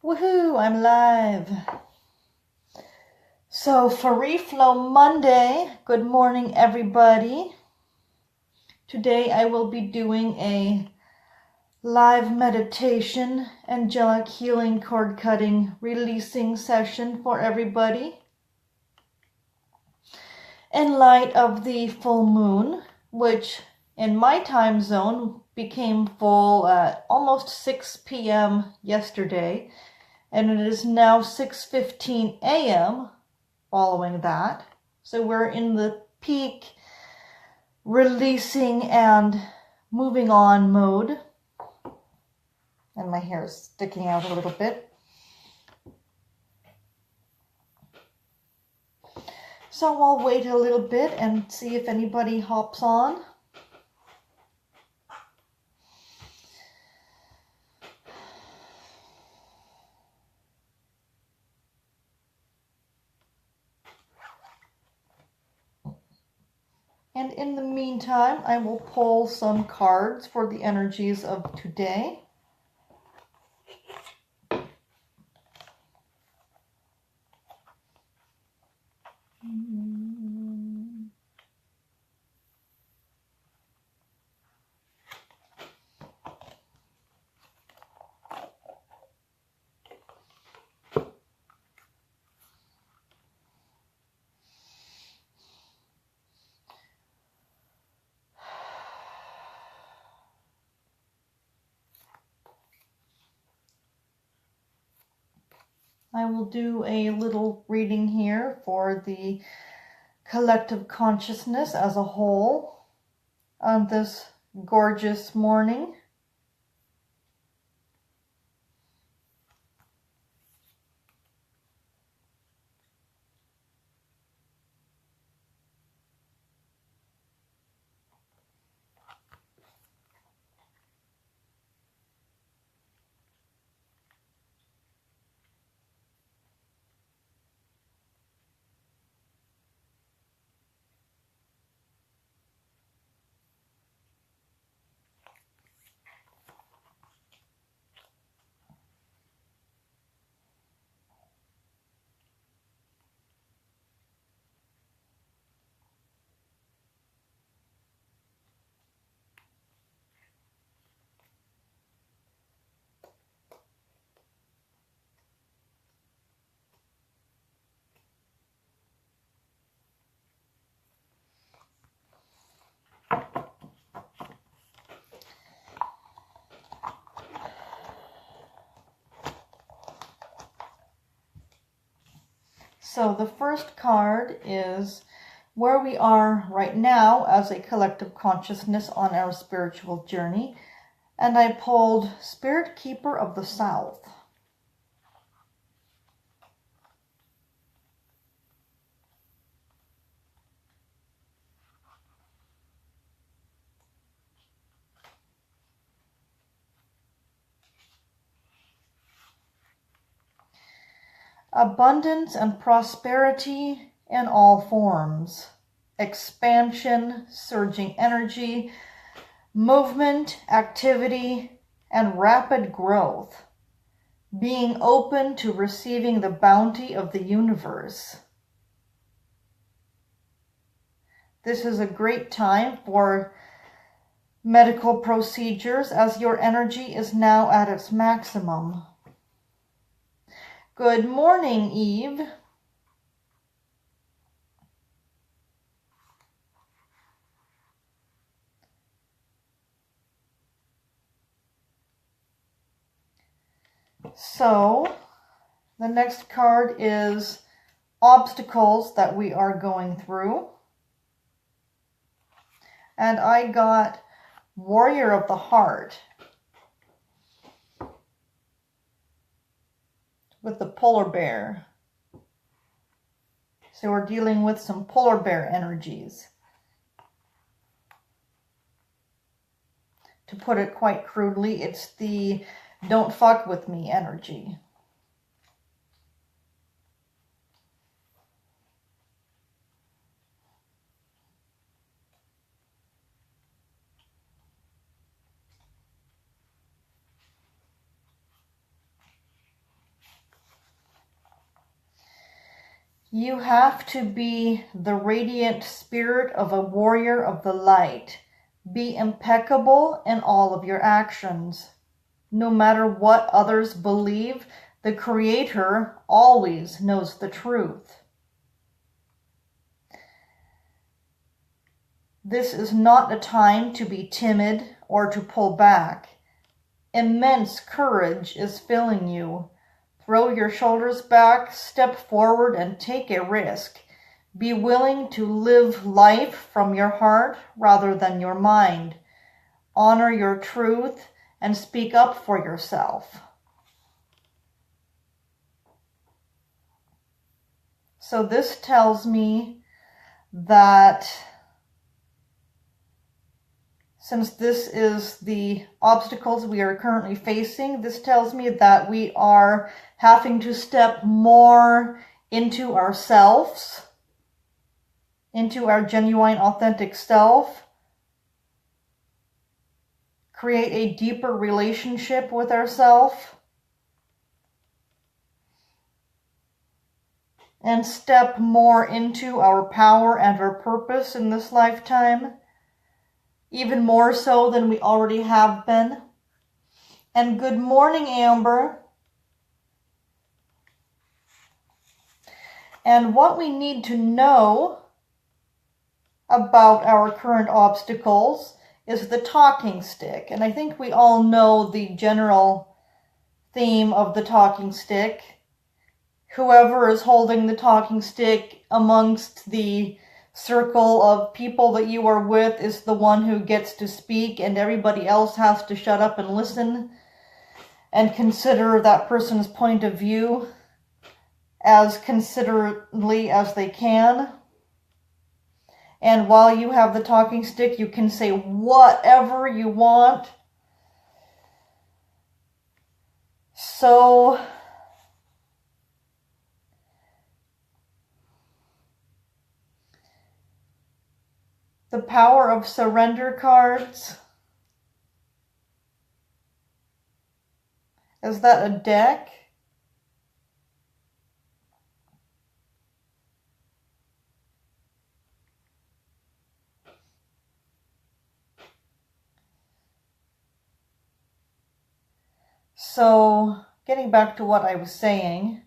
Woohoo, I'm live. So Free Flow Monday, good morning everybody. Today I will be doing a live meditation, angelic healing, cord cutting, releasing session for everybody. In light of the full moon, which in my time zone became full at almost 6 p.m. yesterday, and it is now 6:15 a.m. following that. So we're in the peak releasing and moving on mode. And my hair is sticking out a little bit. So I'll wait a little bit and see if anybody hops on. And in the meantime, I will pull some cards for the energies of today. I will do a little reading here for the collective consciousness as a whole on this gorgeous morning. So the first card is where we are right now as a collective consciousness on our spiritual journey. And I pulled Spirit Keeper of the South. Abundance and prosperity in all forms. Expansion, surging energy, movement, activity, and rapid growth. Being open to receiving the bounty of the universe. This is a great time for medical procedures as your energy is now at its maximum. Good morning, Eve. So, the next card is obstacles that we are going through. And I got Warrior of the Heart with the polar bear. So we're dealing with some polar bear energies. To put it quite crudely, it's the don't fuck with me energy. You have to be the radiant spirit of a warrior of the light. Be impeccable in all of your actions. No matter what others believe, the Creator always knows the truth. This is not a time to be timid or to pull back. Immense courage is filling you. Throw your shoulders back, step forward, and take a risk. Be willing to live life from your heart rather than your mind. Honor your truth and speak up for yourself. So this tells me that since this is the obstacles we are currently facing, this tells me that we are having to step more into ourselves, into our genuine, authentic self, create a deeper relationship with ourselves, and step more into our power and our purpose in this lifetime. Even more so than we already have been. And good morning, Amber. And what we need to know about our current obstacles is the talking stick. And I think we all know the general theme of the talking stick. Whoever is holding the talking stick amongst the circle of people that you are with is the one who gets to speak, and everybody else has to shut up and listen and consider that person's point of view as considerately as they can. And while you have the talking stick, you can say whatever you want. So the power of surrender cards. Is that a deck? So, getting back to what I was saying,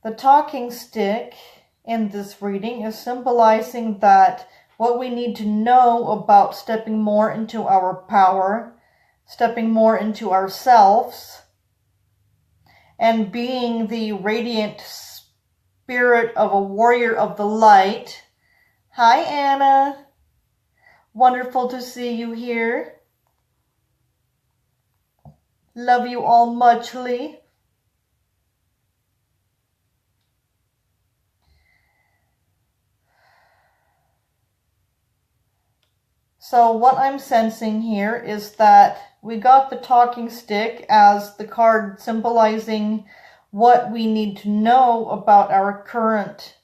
the talking stick in this reading is symbolizing that what we need to know about stepping more into our power, stepping more into ourselves, and being the radiant spirit of a warrior of the light. Hi, Anna. Wonderful to see you here. Love you all muchly. So what I'm sensing here is that we got the talking stick as the card symbolizing what we need to know about our current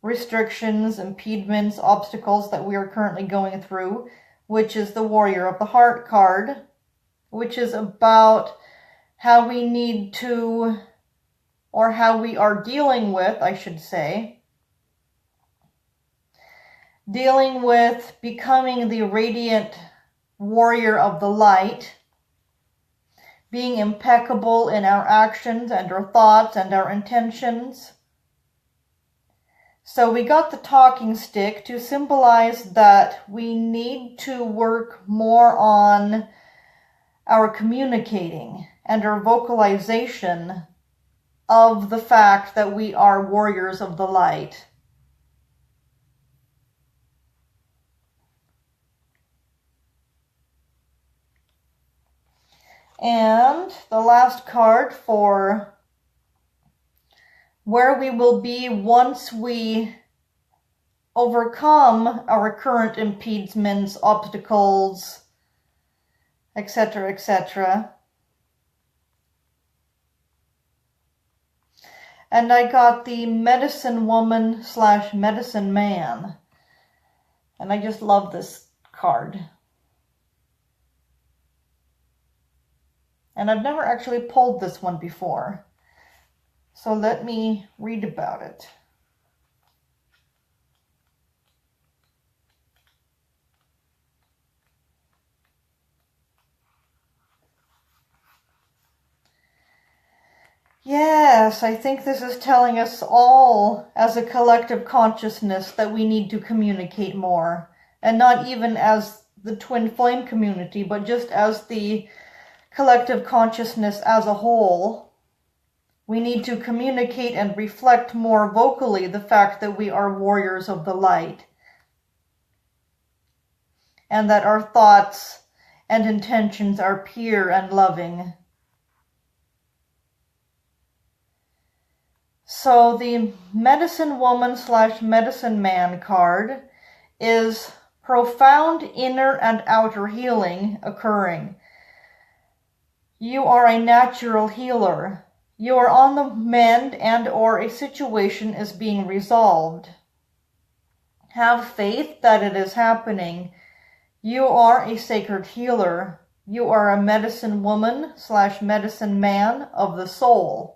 restrictions, impediments, obstacles that we are currently going through, which is the Warrior of the Heart card, which is about how we need to, or how we are dealing with, I should say, dealing with becoming the radiant warrior of the light, being impeccable in our actions and our thoughts and our intentions. So we got the talking stick to symbolize that we need to work more on our communicating and our vocalization of the fact that we are warriors of the light. And the last card for where we will be once we overcome our current impediments, obstacles, etc., etc. And I got the medicine woman / medicine man. And I just love this card. And I've never actually pulled this one before. So let me read about it. Yes, I think this is telling us all as a collective consciousness that we need to communicate more. And not even as the twin flame community, but just as the collective consciousness as a whole. We need to communicate and reflect more vocally the fact that we are warriors of the light. And that our thoughts and intentions are pure and loving. So the medicine woman / medicine man card is profound inner and outer healing occurring. You are a natural healer. You are on the mend and or a situation is being resolved. Have faith that it is happening. You are a sacred healer. You are a medicine woman / medicine man of the soul.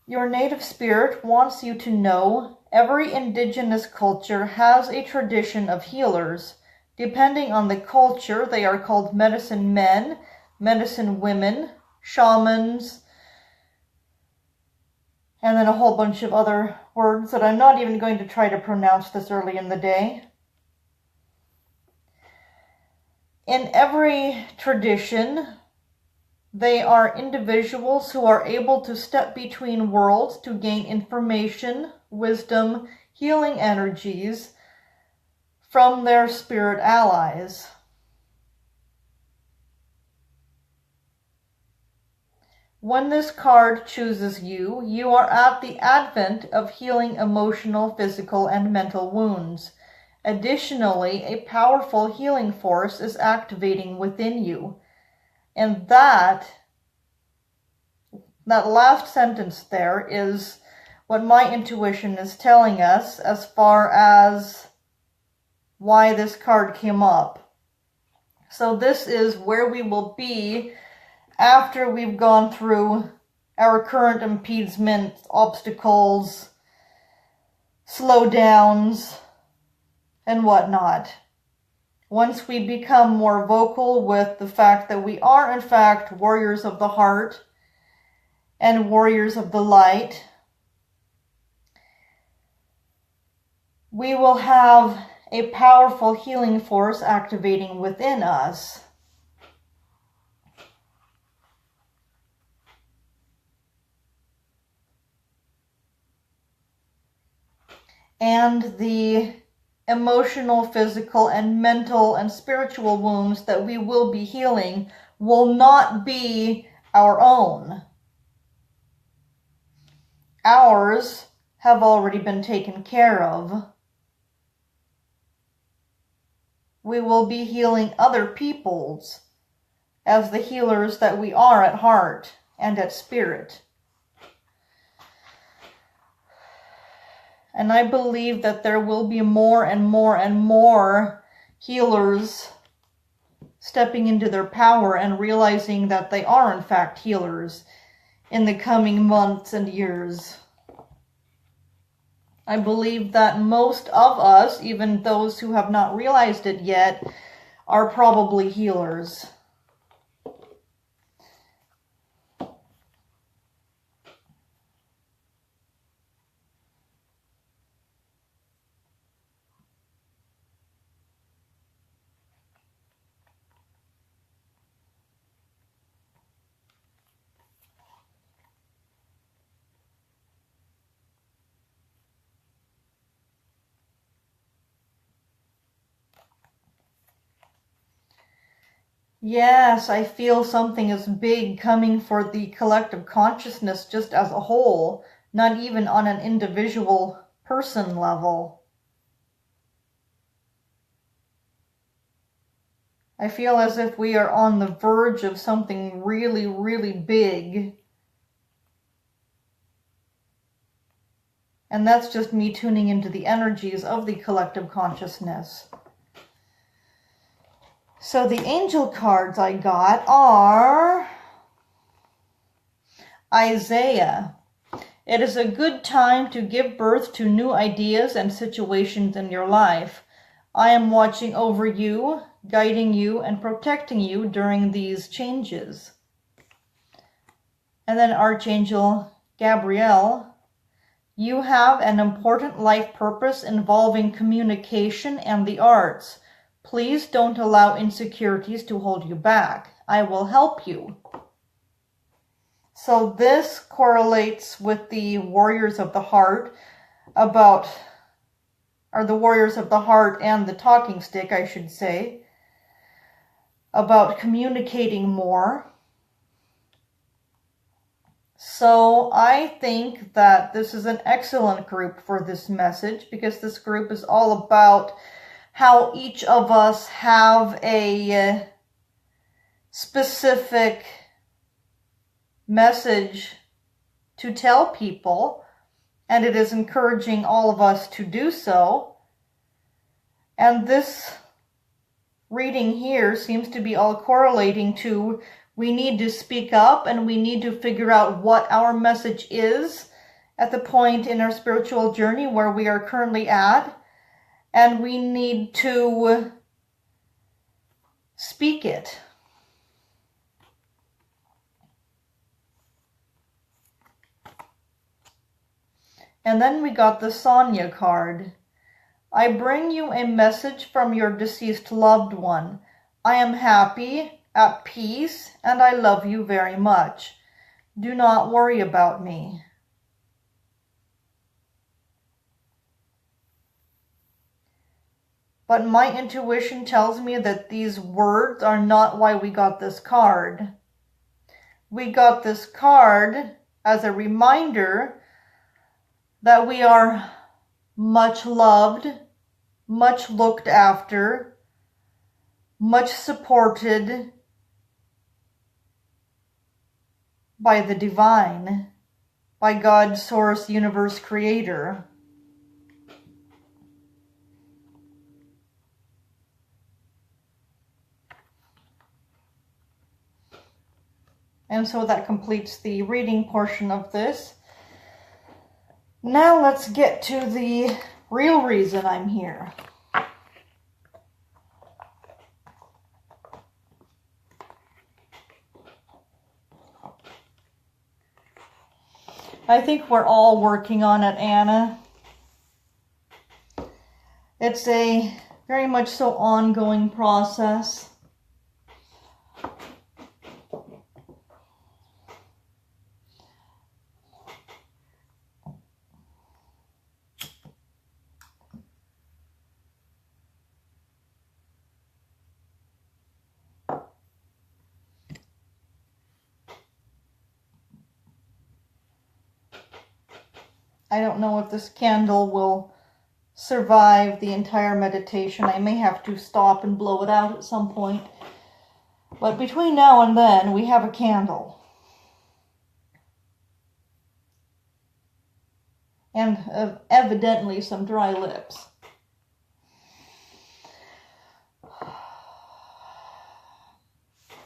Your native spirit wants you to know every indigenous culture has a tradition of healers. Depending on the culture, they are called medicine men, medicine women, shamans, and then a whole bunch of other words that I'm not even going to try to pronounce this early in the day. In every tradition, they are individuals who are able to step between worlds to gain information, wisdom, healing energies from their spirit allies. When this card chooses you, you are at the advent of healing emotional, physical, and mental wounds. Additionally, a powerful healing force is activating within you. And that last sentence there is what my intuition is telling us as far as why this card came up. So this is where we will be after we've gone through our current impediments, obstacles, slowdowns, and whatnot. Once we become more vocal with the fact that we are in fact warriors of the heart and warriors of the light, we will have a powerful healing force activating within us. And the emotional, physical, and mental and spiritual wounds that we will be healing will not be our own. Ours have already been taken care of. We will be healing other people's as the healers that we are at heart and at spirit. And I believe that there will be more and more and more healers stepping into their power and realizing that they are in fact healers in the coming months and years. I believe that most of us, even those who have not realized it yet, are probably healers. Yes, I feel something is big coming for the collective consciousness just as a whole, not even on an individual person level. I feel as if we are on the verge of something really, really big. And that's just me tuning into the energies of the collective consciousness. So the angel cards I got are Isaiah. It is a good time to give birth to new ideas and situations in your life. I am watching over you, guiding you, and protecting you during these changes. And then Archangel Gabriel, you have an important life purpose involving communication and the arts. Please don't allow insecurities to hold you back. I will help you. So this correlates with the Warriors of the Heart the Warriors of the Heart and the Talking Stick, I should say, about communicating more. So I think that this is an excellent group for this message, because this group is all about how each of us have a specific message to tell people, and it is encouraging all of us to do so. And this reading here seems to be all correlating to we need to speak up and we need to figure out what our message is at the point in our spiritual journey where we are currently at, and we need to speak it. And then we got the Sonia card. I bring you a message from your deceased loved one. I am happy, at peace, and I love you very much. Do not worry about me. But my intuition tells me that these words are not why we got this card. We got this card as a reminder that we are much loved, much looked after, much supported by the divine, by God, Source, Universe, Creator. And so that completes the reading portion of this. Now let's get to the real reason I'm here. I think we're all working on it, Anna. It's a very much so ongoing process. I don't know if this candle will survive the entire meditation. I may have to stop and blow it out at some point. But between now and then, we have a candle. And evidently some dry lips.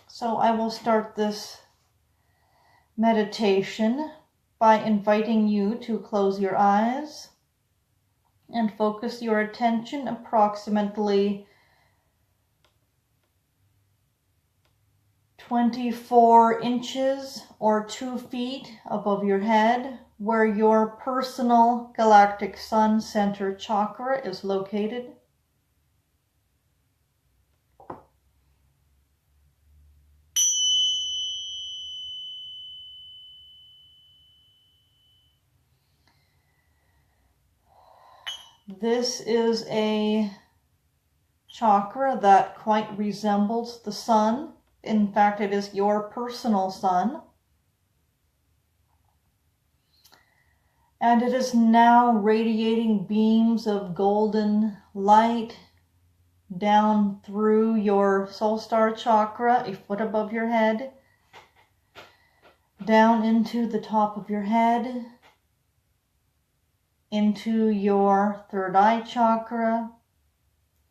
So I will start this meditation by inviting you to close your eyes and focus your attention approximately 24 inches or 2 feet above your head, where your personal galactic sun center chakra is located. This is a chakra that quite resembles the sun. In fact, it is your personal sun. And it is now radiating beams of golden light down through your soul star chakra, a foot above your head, down into the top of your head, into your third eye chakra,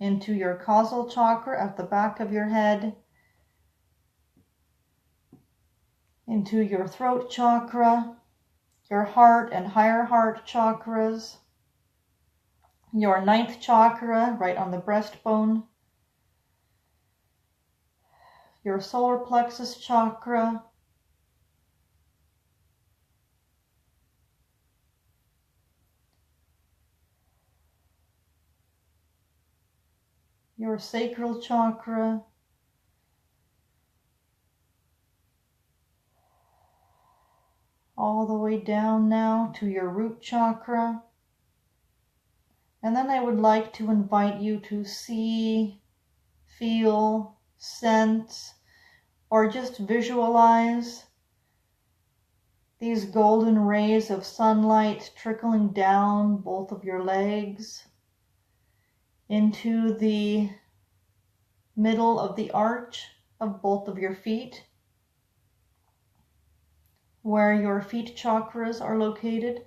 into your causal chakra at the back of your head, into your throat chakra, your heart and higher heart chakras, your 9th chakra right on the breastbone, your solar plexus chakra, your sacral chakra, all the way down now to your root chakra. And then I would like to invite you to see, feel, sense, or just visualize these golden rays of sunlight trickling down both of your legs into the middle of the arch of both of your feet, where your feet chakras are located.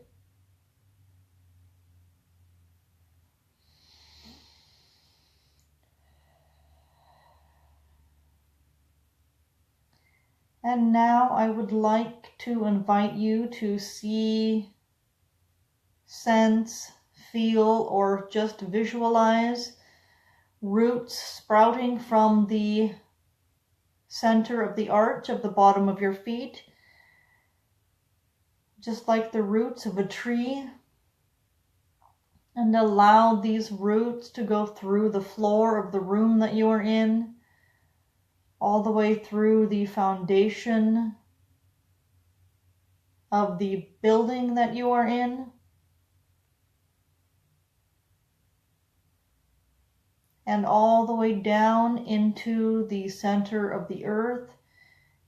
And now I would like to invite you to see, sense, feel, or just visualize roots sprouting from the center of the arch of the bottom of your feet, just like the roots of a tree. And allow these roots to go through the floor of the room that you are in, all the way through the foundation of the building that you are in, and all the way down into the center of the earth,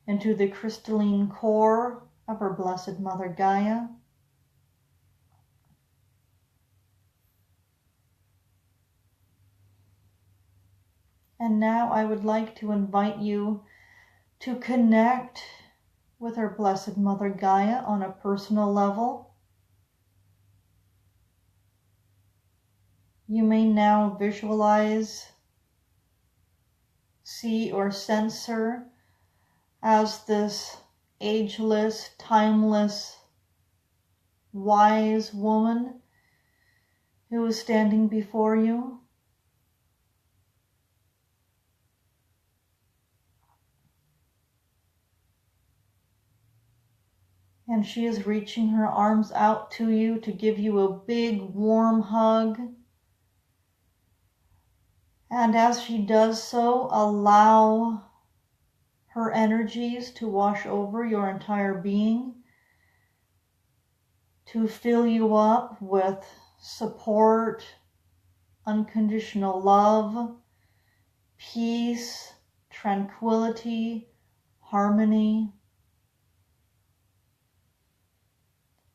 into the crystalline core of our Blessed Mother Gaia. And now I would like to invite you to connect with our Blessed Mother Gaia on a personal level. You may now visualize, see, or sense her as this ageless, timeless, wise woman who is standing before you. And she is reaching her arms out to you to give you a big, warm hug. And as she does so, allow her energies to wash over your entire being, to fill you up with support, unconditional love, peace, tranquility, harmony.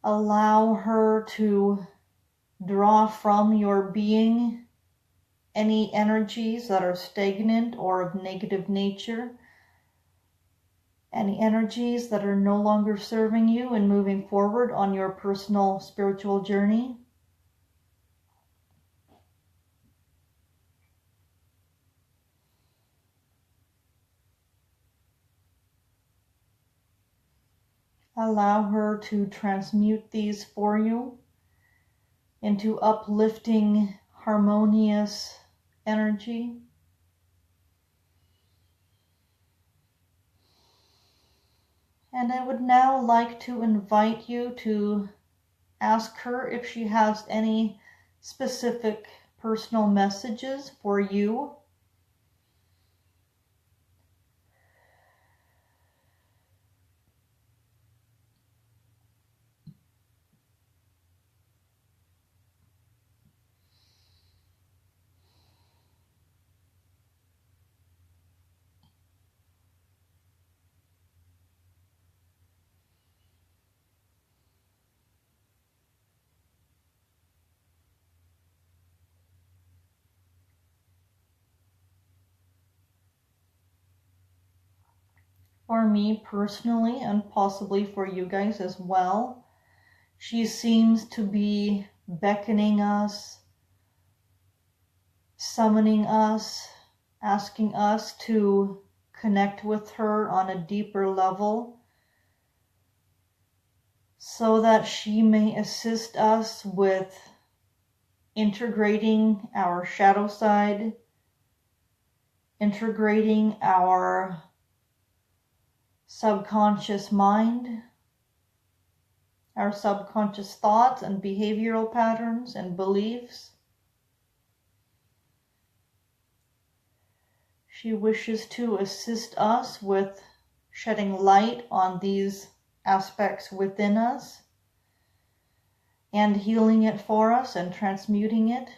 Allow her to draw from your being any energies that are stagnant or of negative nature, any energies that are no longer serving you and moving forward on your personal spiritual journey. Allow her to transmute these for you into uplifting, harmonious energy. And I would now like to invite you to ask her if she has any specific personal messages for you. For me personally, and possibly for you guys as well, she seems to be beckoning us, summoning us, asking us to connect with her on a deeper level so that she may assist us with integrating our shadow side, integrating our subconscious mind, our subconscious thoughts and behavioral patterns and beliefs. She wishes to assist us with shedding light on these aspects within us and healing it for us and transmuting it.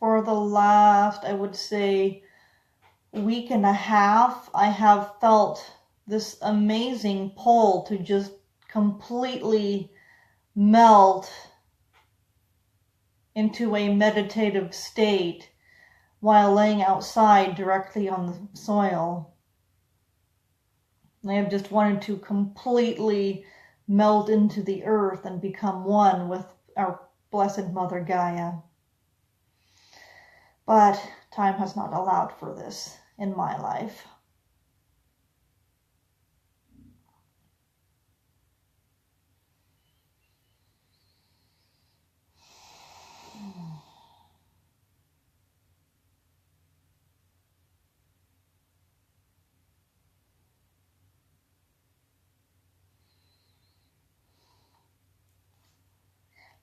For the last, I would say, week and a half, I have felt this amazing pull to just completely melt into a meditative state while laying outside directly on the soil. I have just wanted to completely melt into the earth and become one with our Blessed Mother Gaia. But time has not allowed for this in my life.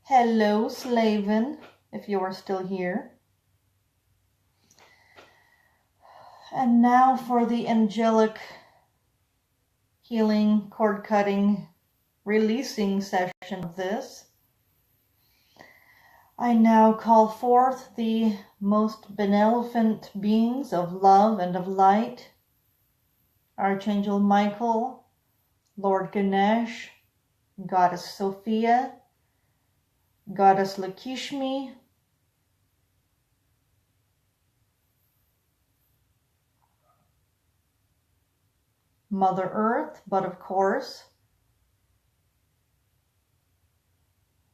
Hello, Slaven, if you are still here. And now for the angelic healing, cord cutting, releasing session of this. I now call forth the most benevolent beings of love and of light, Archangel Michael, Lord Ganesh, Goddess Sophia, Goddess Lakshmi, Mother Earth, but of course,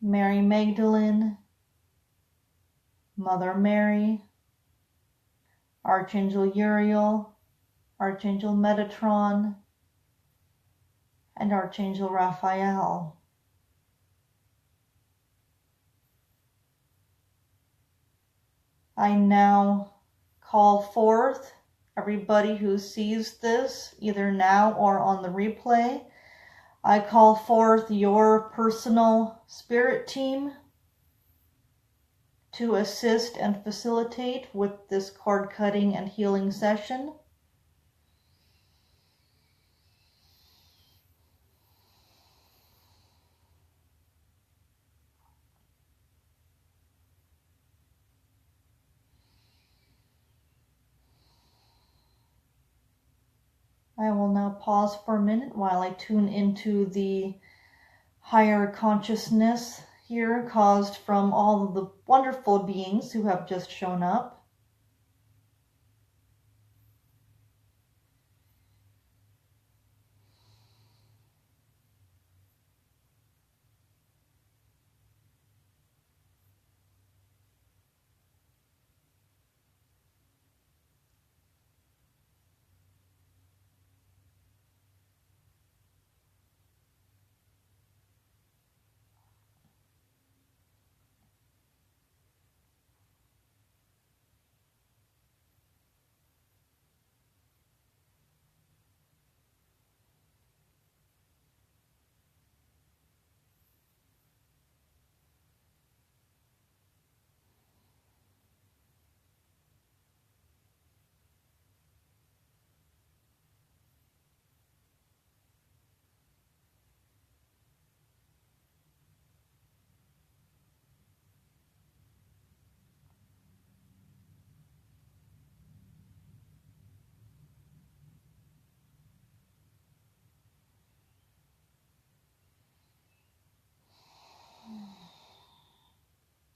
Mary Magdalene, Mother Mary, Archangel Uriel, Archangel Metatron, and Archangel Raphael. I now call forth everybody who sees this, either now or on the replay. I call forth your personal spirit team to assist and facilitate with this cord cutting and healing session. I will now pause for a minute while I tune into the higher consciousness here caused from all of the wonderful beings who have just shown up.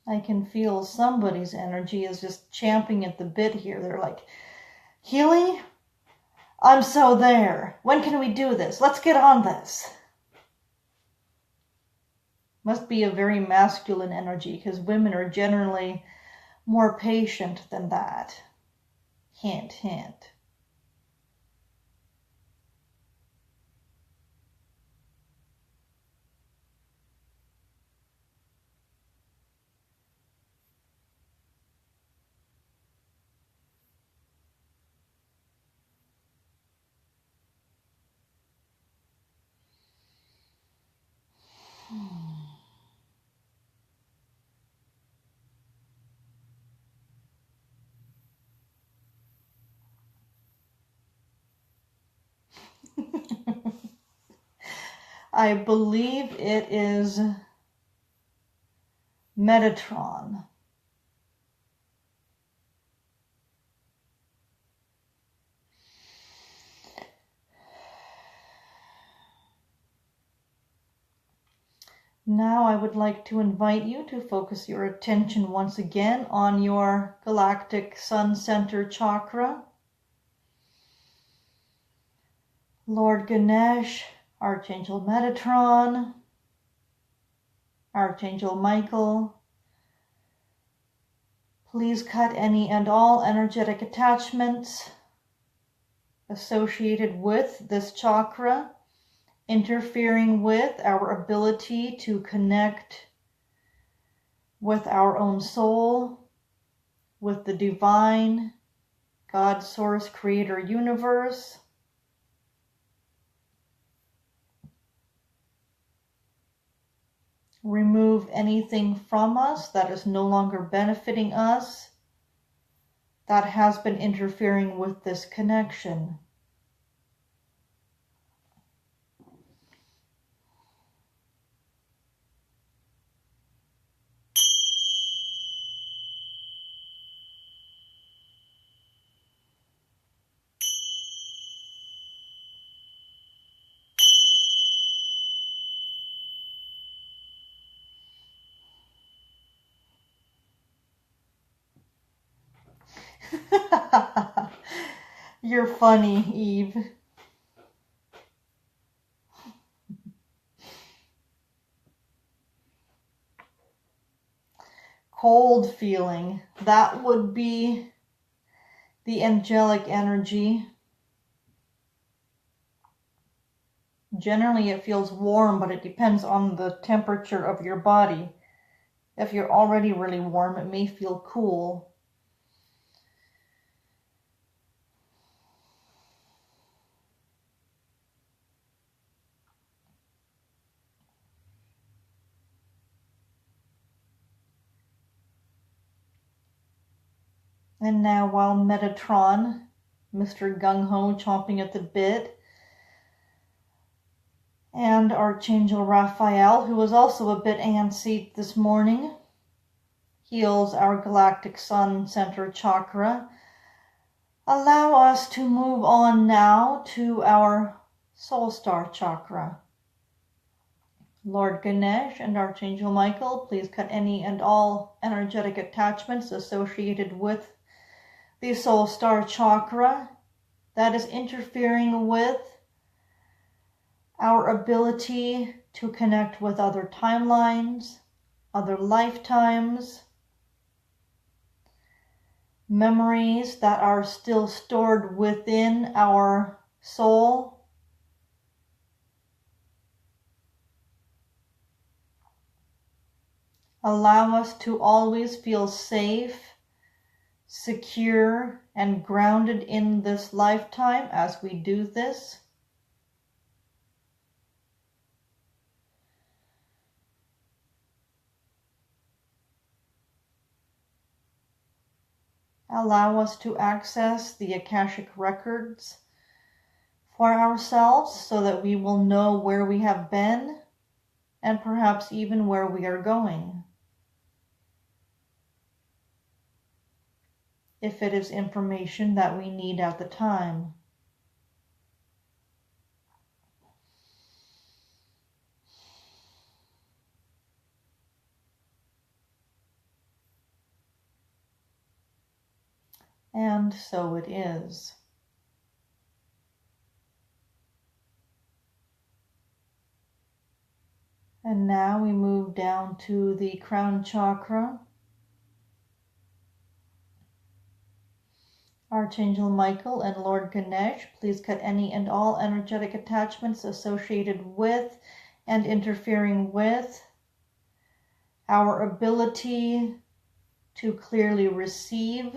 I can feel somebody's energy is just champing at the bit here. They're like, Healy, I'm so there. When can we do this? Let's get on this. Must be a very masculine energy because women are generally more patient than that. Hint, hint. I believe it is Metatron. Now I would like to invite you to focus your attention once again on your galactic sun center chakra. Lord Ganesh, Archangel Metatron, Archangel Michael, please cut any and all energetic attachments associated with this chakra, interfering with our ability to connect with our own soul, with the divine, God, Source, Creator, Universe. Remove anything from us that is no longer benefiting us, that has been interfering with this connection. You're funny, Eve. Cold feeling. That would be the angelic energy. Generally it feels warm, but it depends on the temperature of your body. If you're already really warm, it may feel cool. And now while Metatron, Mr. Gung-Ho chomping at the bit, and Archangel Raphael, who was also a bit antsy this morning, heals our galactic sun center chakra, allow us to move on now to our soul star chakra. Lord Ganesh and Archangel Michael, please cut any and all energetic attachments associated with the soul star chakra that is interfering with our ability to connect with other timelines, other lifetimes, memories that are still stored within our soul. Allow us to always feel safe, secure, and grounded in this lifetime as we do this. Allow us to access the Akashic records for ourselves so that we will know where we have been and perhaps even where we are going, if it is information that we need at the time. And so it is. And now we move down to the crown chakra. Archangel Michael and Lord Ganesh, please cut any and all energetic attachments associated with and interfering with our ability to clearly receive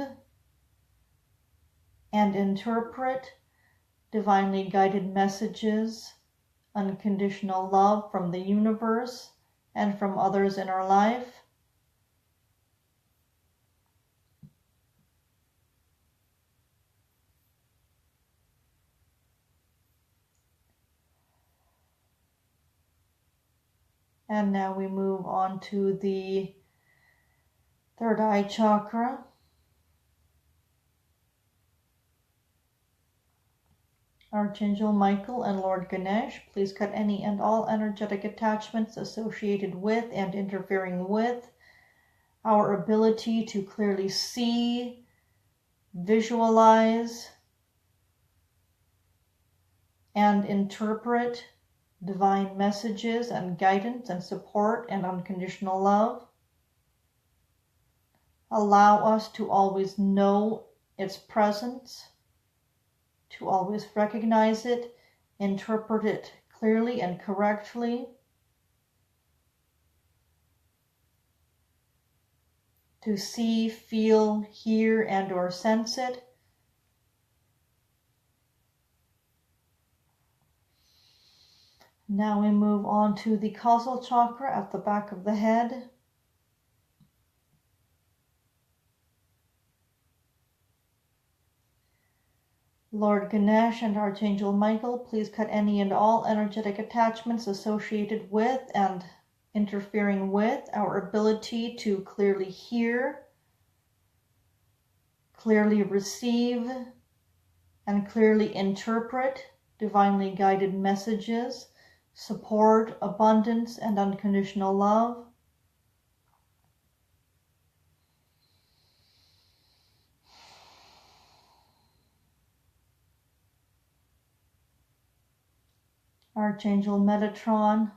and interpret divinely guided messages, unconditional love from the universe and from others in our life. And now we move on to the third eye chakra. Archangel Michael and Lord Ganesh, please cut any and all energetic attachments associated with and interfering with our ability to clearly see, visualize, and interpret divine messages and guidance and support and unconditional love. Allow us to always know its presence, to always recognize it, interpret it clearly and correctly, to see, feel, hear, and or sense it. Now we move on to the causal chakra at the back of the head. Lord Ganesh and Archangel Michael, please cut any and all energetic attachments associated with and interfering with our ability to clearly hear, clearly receive, and clearly interpret divinely guided messages, support, abundance, and unconditional love. Archangel Metatron,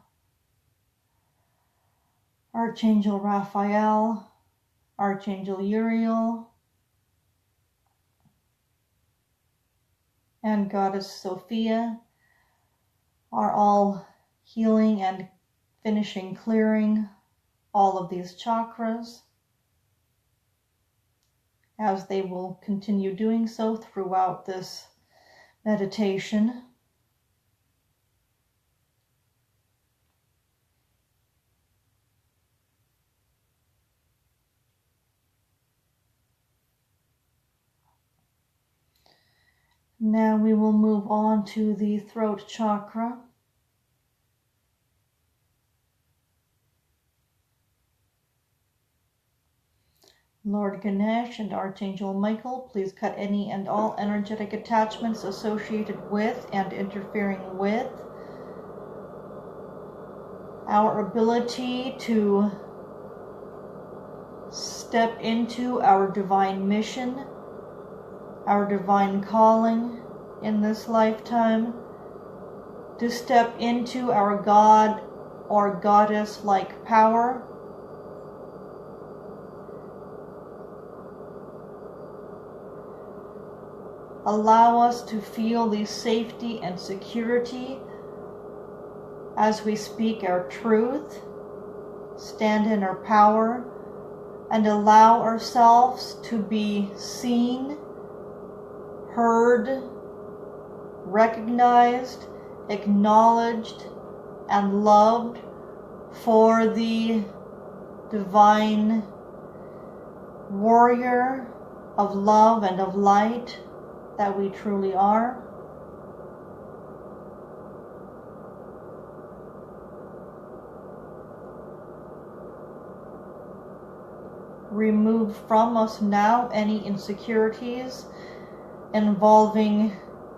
Archangel Raphael, Archangel Uriel, and Goddess Sophia are all healing and finishing clearing all of these chakras, as they will continue doing so throughout this meditation. Now we will move on to the throat chakra. Lord Ganesh and Archangel Michael, please cut any and all energetic attachments associated with and interfering with our ability to step into our divine mission, our divine calling in this lifetime, to step into our God or Goddess-like power, allow us to feel the safety and security as we speak our truth, stand in our power, and allow ourselves to be seen, heard, recognized, acknowledged, and loved for the divine warrior of love and of light that we truly are. Remove from us now any insecurities involving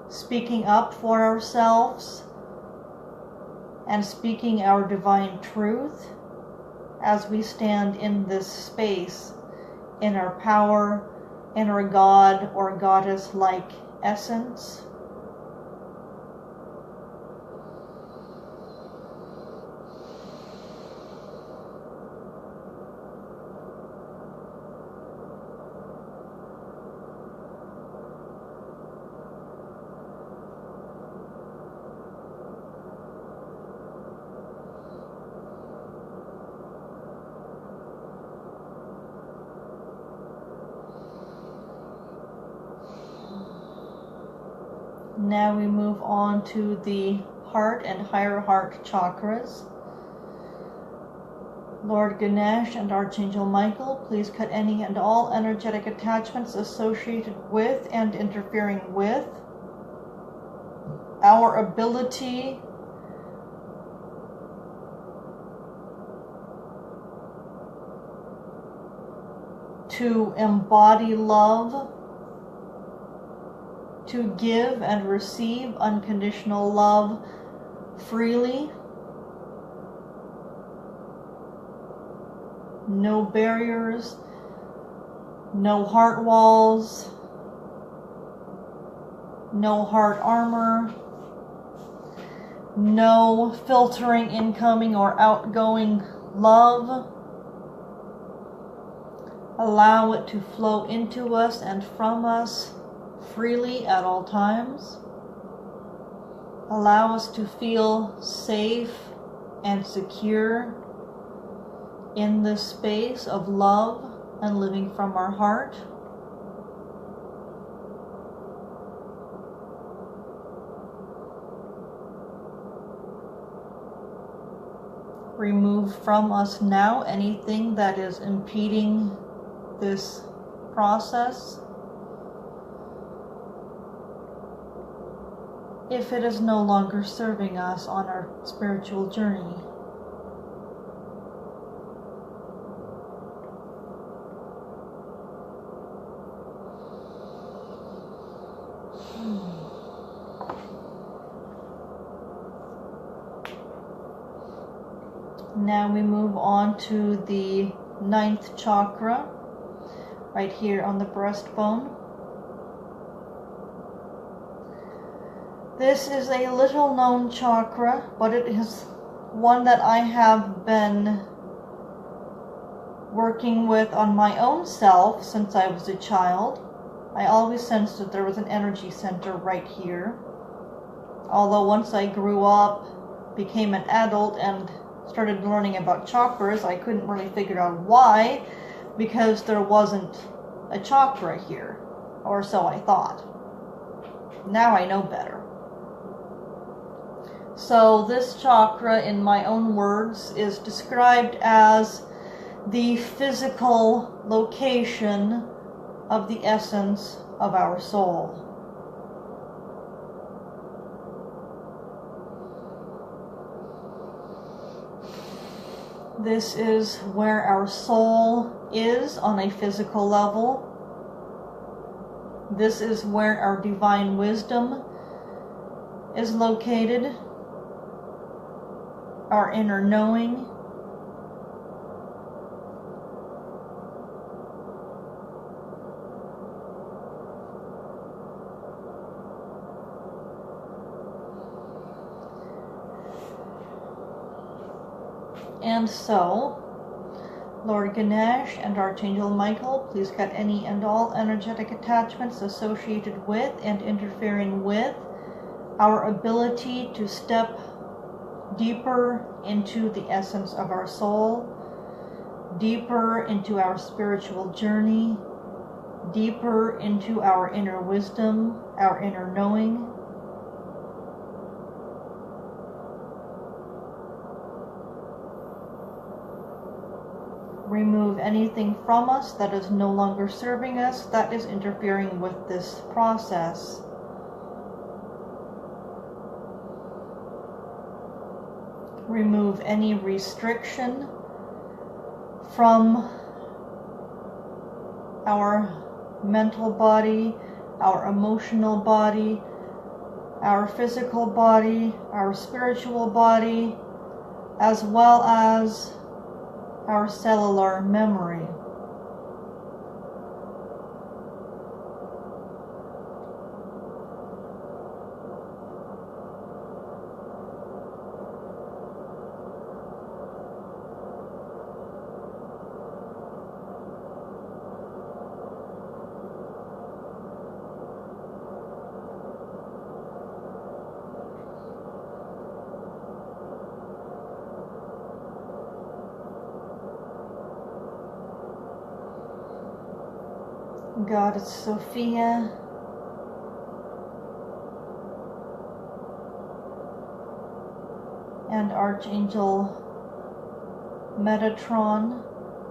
speaking up for ourselves and speaking our divine truth as we stand in this space, in our power, inner god or goddess-like essence. Now we move on to the heart and higher heart chakras. Lord Ganesh and Archangel Michael, please cut any and all energetic attachments associated with and interfering with our ability to embody love, to give and receive unconditional love freely. No barriers, no heart walls, no heart armor, no filtering incoming or outgoing love. Allow it to flow into us and from us freely at all times. Allow us to feel safe and secure in this space of love and living from our heart. Remove from us now anything that is impeding this process. If it is no longer serving us on our spiritual journey. Now we move on to the 9th chakra, right here on the breastbone. This is a little known chakra, but it is one that I have been working with on my own self since I was a child. I always sensed that there was an energy center right here. Although once I grew up, became an adult, and started learning about chakras, I couldn't really figure out why, because there wasn't a chakra here, or so I thought. Now I know better. So this chakra, in my own words, is described as the physical location of the essence of our soul. This is where our soul is on a physical level. This is where our divine wisdom is located, our inner knowing. And so, Lord Ganesh and Archangel Michael, please cut any and all energetic attachments associated with and interfering with our ability to step deeper into the essence of our soul, deeper into our spiritual journey, deeper into our inner wisdom, our inner knowing. Remove anything from us that is no longer serving us, that is interfering with this process. Remove any restriction from our mental body, our emotional body, our physical body, our spiritual body, as well as our cellular memory. Goddess Sophia, and Archangel Metatron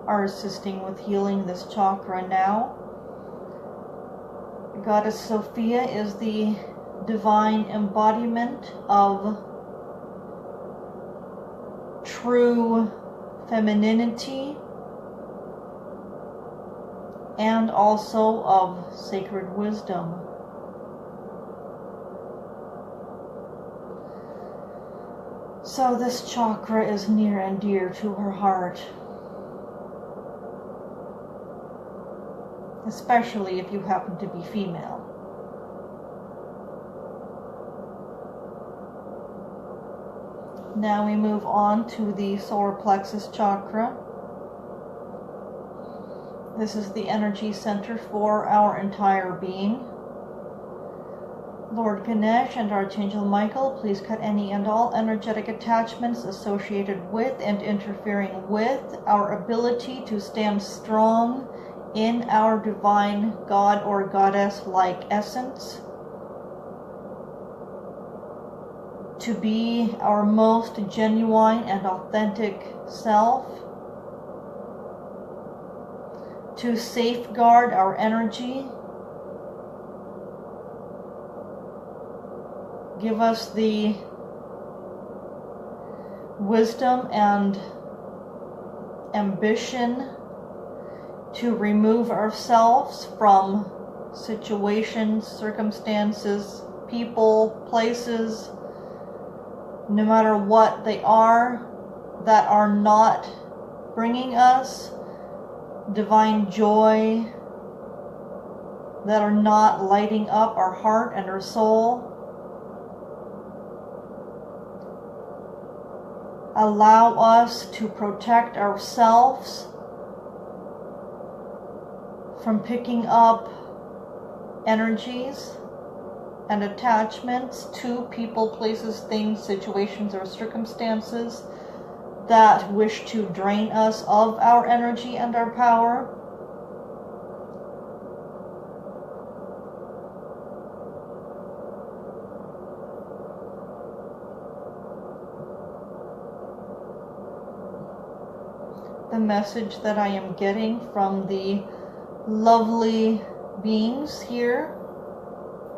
are assisting with healing this chakra now. Goddess Sophia is the divine embodiment of true femininity and also of sacred wisdom. So this chakra is near and dear to her heart, especially if you happen to be female. Now we move on to the solar plexus chakra. This is the energy center for our entire being. Lord Ganesh and Archangel Michael, please cut any and all energetic attachments associated with and interfering with our ability to stand strong in our divine God or goddess-like essence, to be our most genuine and authentic self, to safeguard our energy. Give us the wisdom and ambition to remove ourselves from situations, circumstances, people, places, no matter what they are, that are not bringing us divine joy, that are not lighting up our heart and our soul. Allow us to protect ourselves from picking up energies and attachments to people, places, things, situations, or circumstances that wish to drain us of our energy and our power. The message that I am getting from the lovely beings here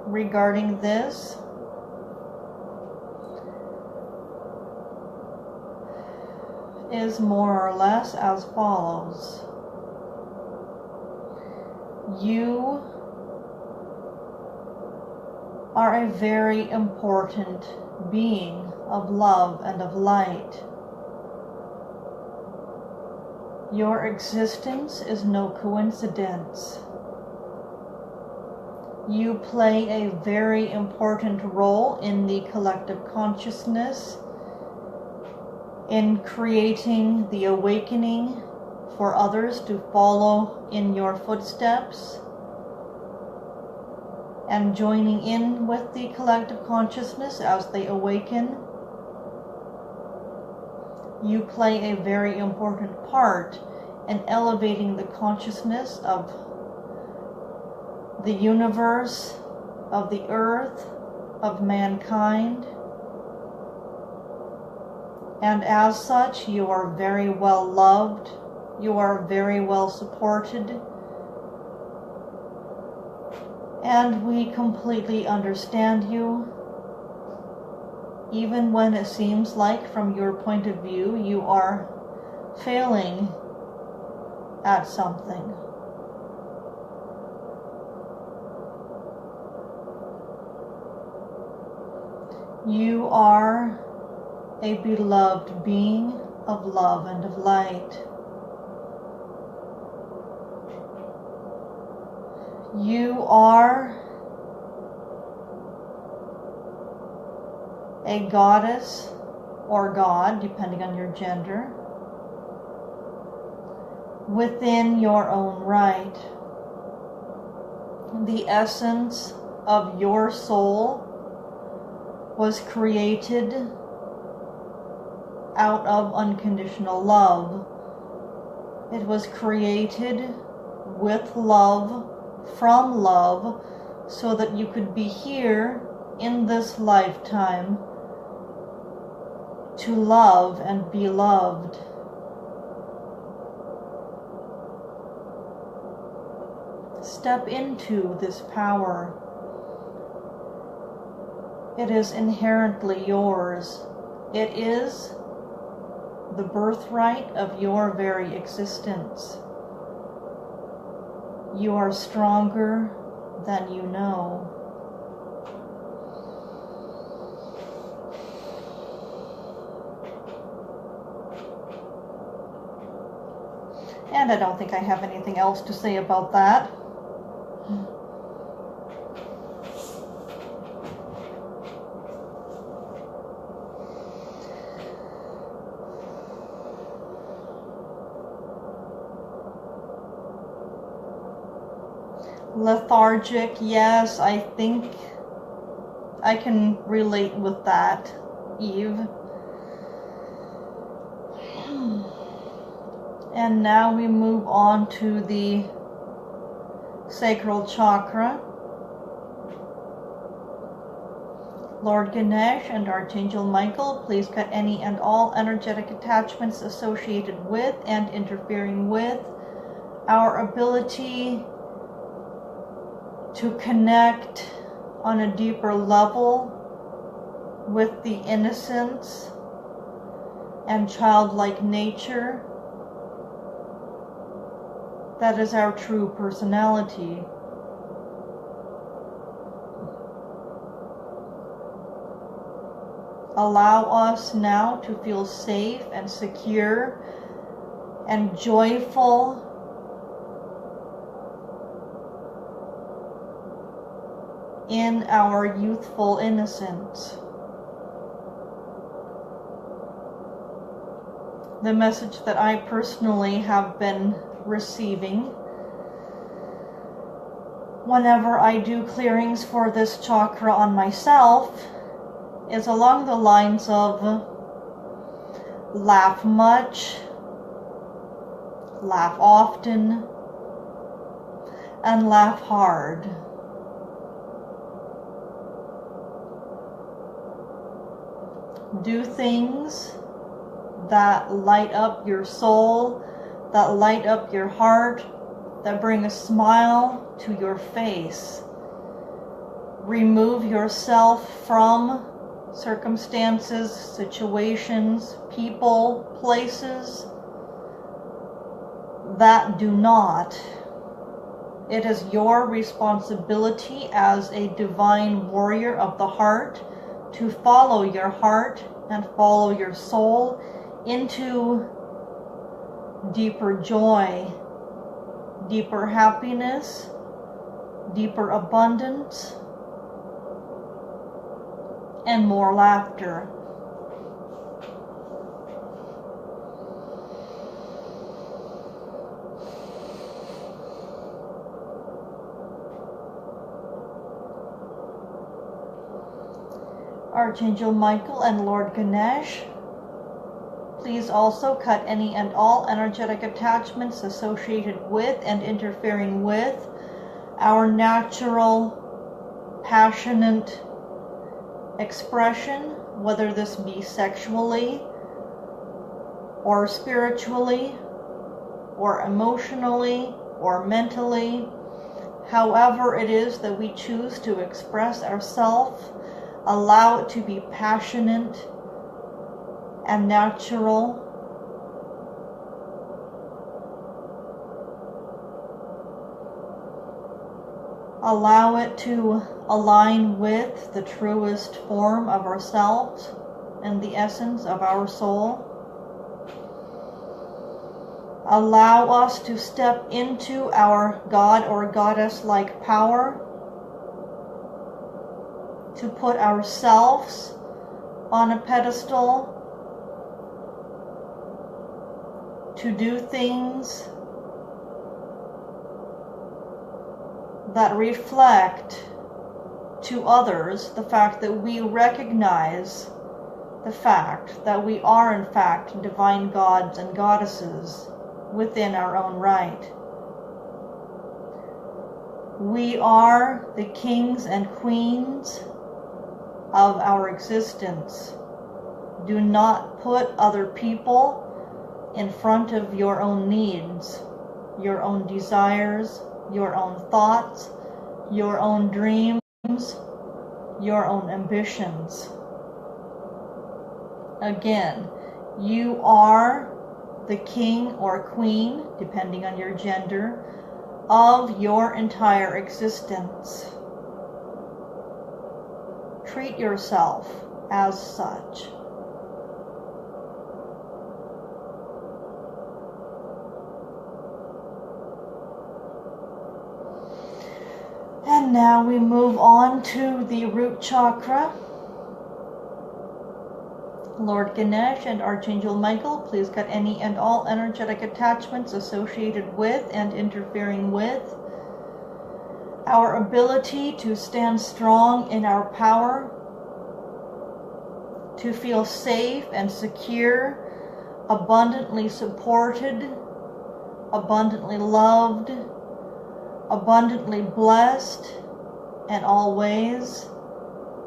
regarding this is more or less as follows. You are a very important being of love and of light. Your existence is no coincidence. You play a very important role in the collective consciousness, in creating the awakening for others to follow in your footsteps, and joining in with the collective consciousness as they awaken. You play a very important part in elevating the consciousness of the universe, of the earth, of mankind. And as such, you are very well loved, you are very well supported, and we completely understand you. Even when it seems like, from your point of view, you are failing at something. You are a beloved being of love and of light. You are a goddess or god, depending on your gender, within your own right. The essence of your soul was created out of unconditional love. It was created with love from love so that you could be here in this lifetime to love and be loved. Step into this power. It is inherently yours. It is the birthright of your very existence. You are stronger than you know. And I don't think I have anything else to say about that. Lethargic, yes, I think I can relate with that, Eve. And now we move on to the sacral chakra. Lord Ganesh and Archangel Michael, please cut any and all energetic attachments associated with and interfering with our ability to connect on a deeper level with the innocence and childlike nature that is our true personality. Allow us now to feel safe and secure and joyful in our youthful innocence. The message that I personally have been receiving whenever I do clearings for this chakra on myself is along the lines of laugh much, laugh often, and laugh hard. Do things that light up your soul, that light up your heart, that bring a smile to your face. Remove yourself from circumstances, situations, people, places that do not. It is your responsibility as a divine warrior of the heart to follow your heart and follow your soul into deeper joy, deeper happiness, deeper abundance, and more laughter. Archangel Michael and Lord Ganesh, please also cut any and all energetic attachments associated with and interfering with our natural, passionate expression, whether this be sexually, or spiritually, or emotionally, or mentally, however it is that we choose to express ourselves. Allow it to be passionate and natural. Allow it to align with the truest form of ourselves and the essence of our soul. Allow us to step into our God or Goddess-like power, to put ourselves on a pedestal, to do things that reflect to others the fact that we recognize the fact that we are in fact divine gods and goddesses within our own right. We are the kings and queens of our existence. Do not put other people in front of your own needs, your own desires, your own thoughts, your own dreams, your own ambitions. Again, you are the king or queen, depending on your gender, of your entire existence. Treat yourself as such. And now we move on to the root chakra. Lord Ganesh and Archangel Michael, please cut any and all energetic attachments associated with and interfering with our ability to stand strong in our power, to feel safe and secure, abundantly supported, abundantly loved, abundantly blessed, and always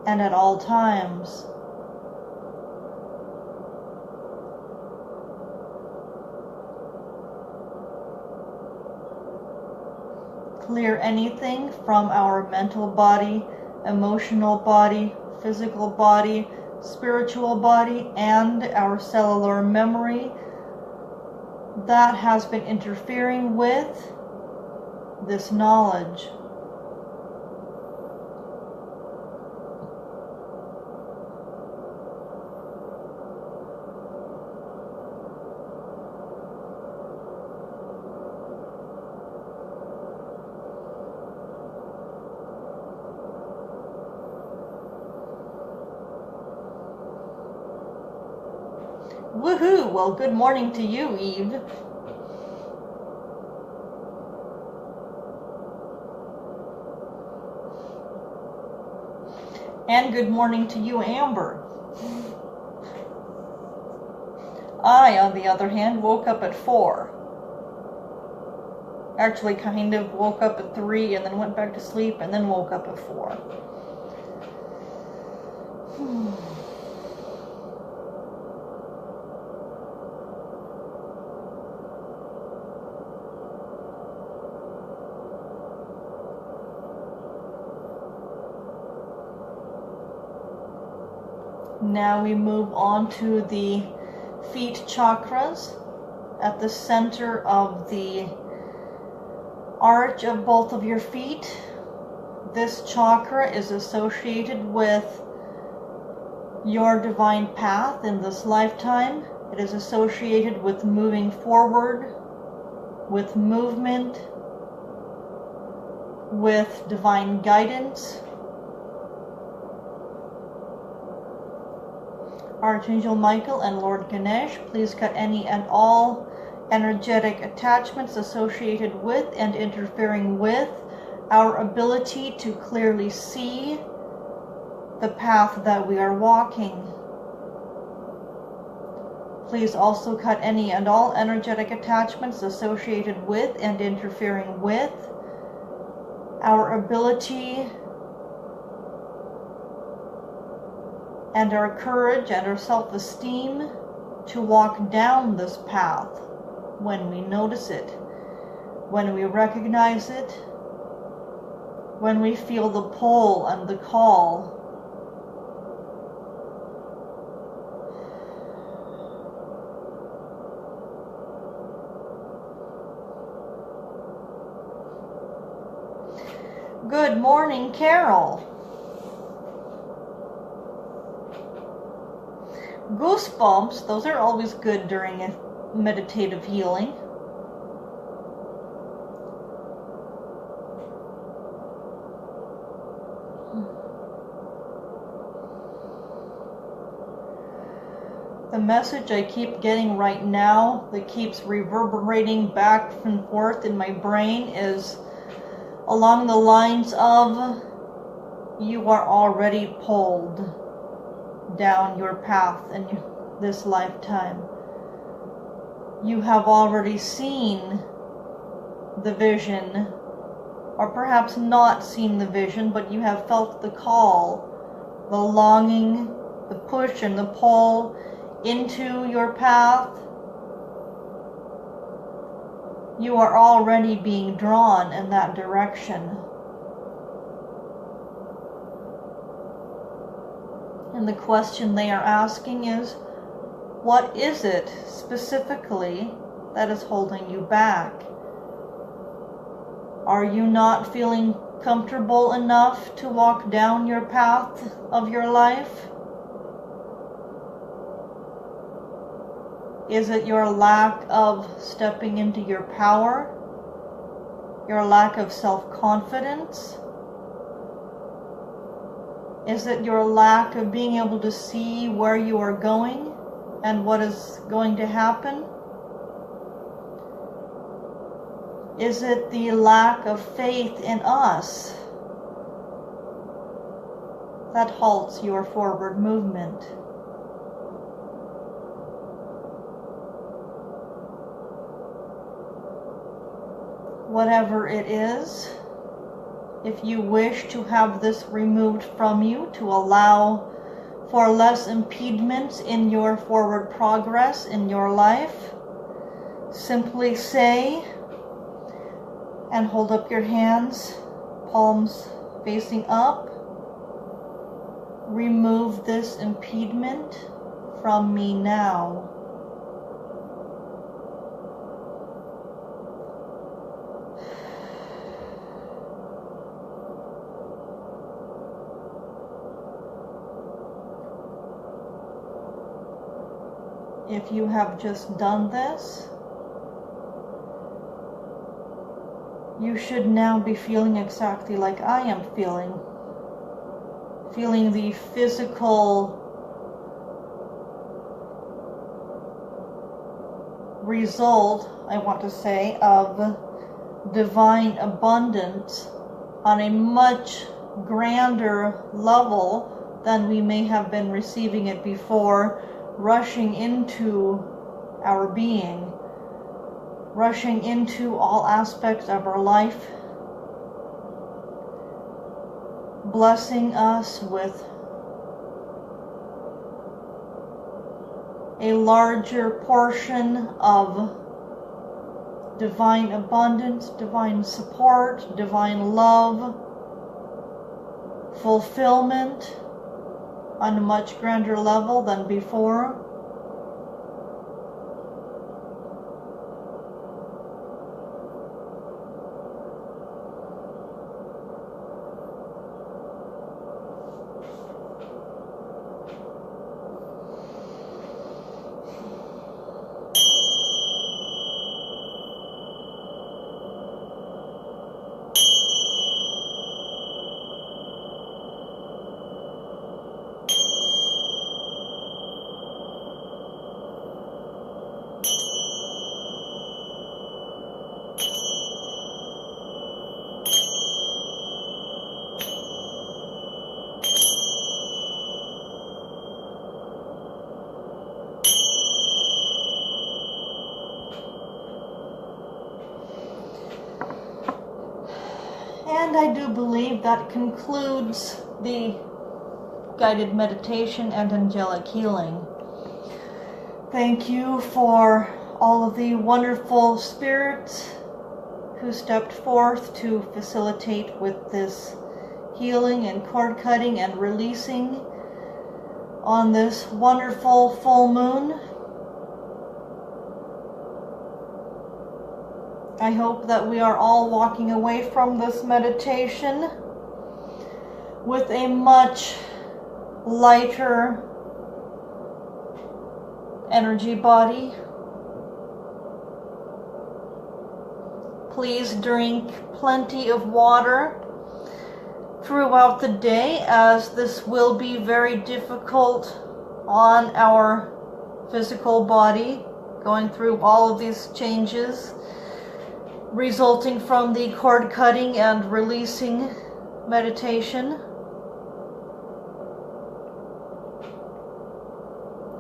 and at all times. Clear anything from our mental body, emotional body, physical body, spiritual body, and our cellular memory that has been interfering with this knowledge. Woohoo! Well, good morning to you, Eve. And good morning to you, Amber. I, on the other hand, woke up at 4. Actually, kind of woke up at 3 and then went back to sleep and then woke up at 4. Now we move on to the feet chakras. At the center of the arch of both of your feet, this chakra is associated with your divine path in this lifetime. It is associated with moving forward, with movement, with divine guidance. Archangel Michael and Lord Ganesh, please cut any and all energetic attachments associated with and interfering with our ability to clearly see the path that we are walking. Please also cut any and all energetic attachments associated with and interfering with our ability and our courage and our self-esteem to walk down this path when we notice it, when we recognize it, when we feel the pull and the call. Good morning, Carol. Goosebumps, those are always good during a meditative healing. The message I keep getting right now that keeps reverberating back and forth in my brain is along the lines of, you are already pulled down your path in this lifetime. You have already seen the vision or perhaps not seen the vision, but you have felt the call, the longing, the push and the pull into your path. You are already being drawn in that direction. And the question they are asking is, what is it specifically that is holding you back? Are you not feeling comfortable enough to walk down your path of your life? Is it your lack of stepping into your power? Your lack of self-confidence? Is it your lack of being able to see where you are going and what is going to happen? Is it the lack of faith in us that halts your forward movement? Whatever it is, if you wish to have this removed from you to allow for less impediments in your forward progress in your life, simply say and hold up your hands, palms facing up. Remove this impediment from me now. If you have just done this, you should now be feeling exactly like I am feeling. Feeling the physical result, I want to say, of divine abundance on a much grander level than we may have been receiving it before, rushing into our being, rushing into all aspects of our life, blessing us with a larger portion of divine abundance, divine support, divine love, fulfillment on a much grander level than before. And I do believe that concludes the guided meditation and angelic healing. Thank you for all of the wonderful spirits who stepped forth to facilitate with this healing and cord cutting and releasing on this wonderful full moon. I hope that we are all walking away from this meditation with a much lighter energy body. Please drink plenty of water throughout the day, as this will be very difficult on our physical body, going through all of these changes resulting from the cord cutting and releasing meditation.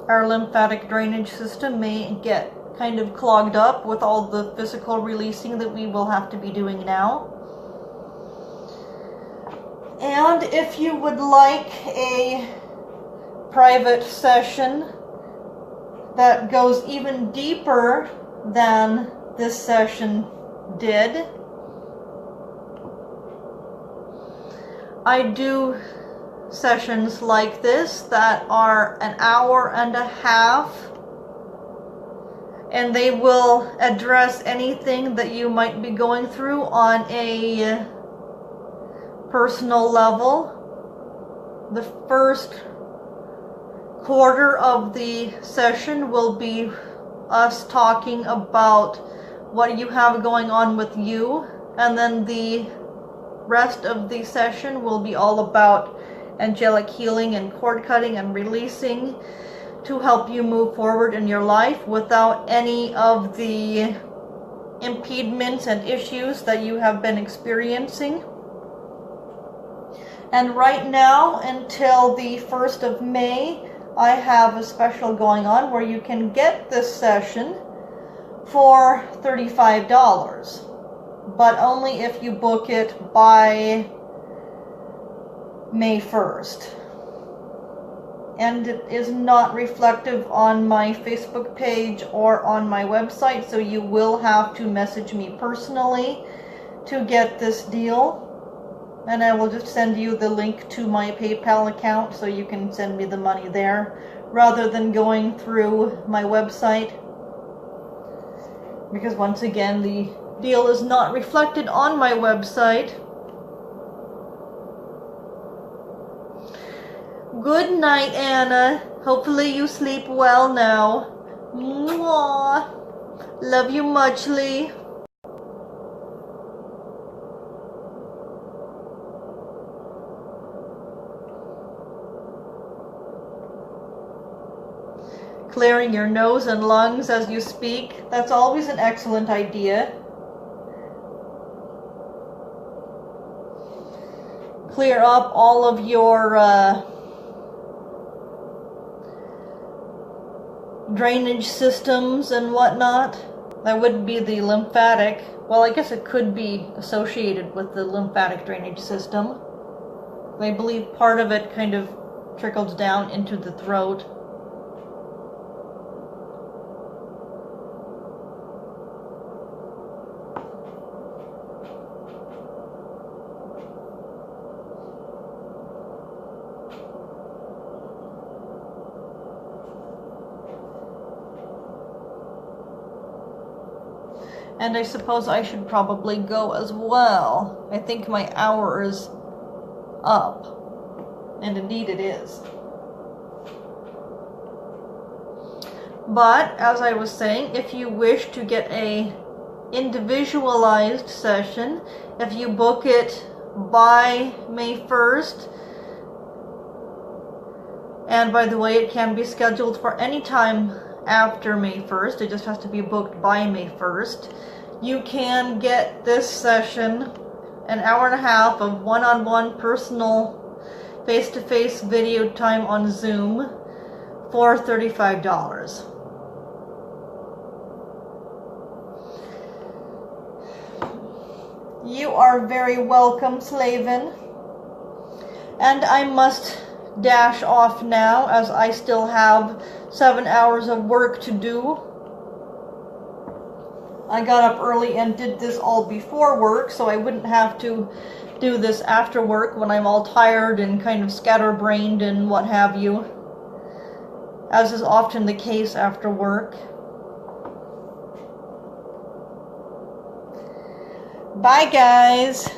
Our lymphatic drainage system may get kind of clogged up with all the physical releasing that we will have to be doing now. And if you would like a private session that goes even deeper than this session did, I do sessions like this that are an hour and a half, and they will address anything that you might be going through on a personal level. The first quarter of the session will be us talking about what you have going on with you, and then the rest of the session will be all about angelic healing and cord cutting and releasing to help you move forward in your life without any of the impediments and issues that you have been experiencing. And right now, until the 1st of May, I have a special going on where you can get this session for $35, but only if you book it by May 1st. And it is not reflective on my Facebook page or on my website, so you will have to message me personally to get this deal. And I will just send you the link to my PayPal account so you can send me the money there rather than going through my website. Because once again, the deal is not reflected on my website. Good night, Anna. Hopefully you sleep well now. Mwah. Love you muchly. Clearing your nose and lungs as you speak. That's always an excellent idea. Clear up all of your drainage systems and whatnot. That would be the lymphatic. Well, I guess it could be associated with the lymphatic drainage system. I believe part of it kind of trickles down into the throat. And I suppose I should probably go as well. I think my hour is up. And indeed it is. But, as I was saying, if you wish to get a individualized session, if you book it by May 1st, and by the way, it can be scheduled for any time after May 1st, it just has to be booked by May 1st, you can get this session, an hour and a half of one-on-one personal face-to-face video time on Zoom for $35. You are very welcome, Slavin. And I must dash off now as I still have 7 hours of work to do. I got up early and did this all before work, so I wouldn't have to do this after work when I'm all tired and kind of scatterbrained and what have you, as is often the case after work. Bye, guys.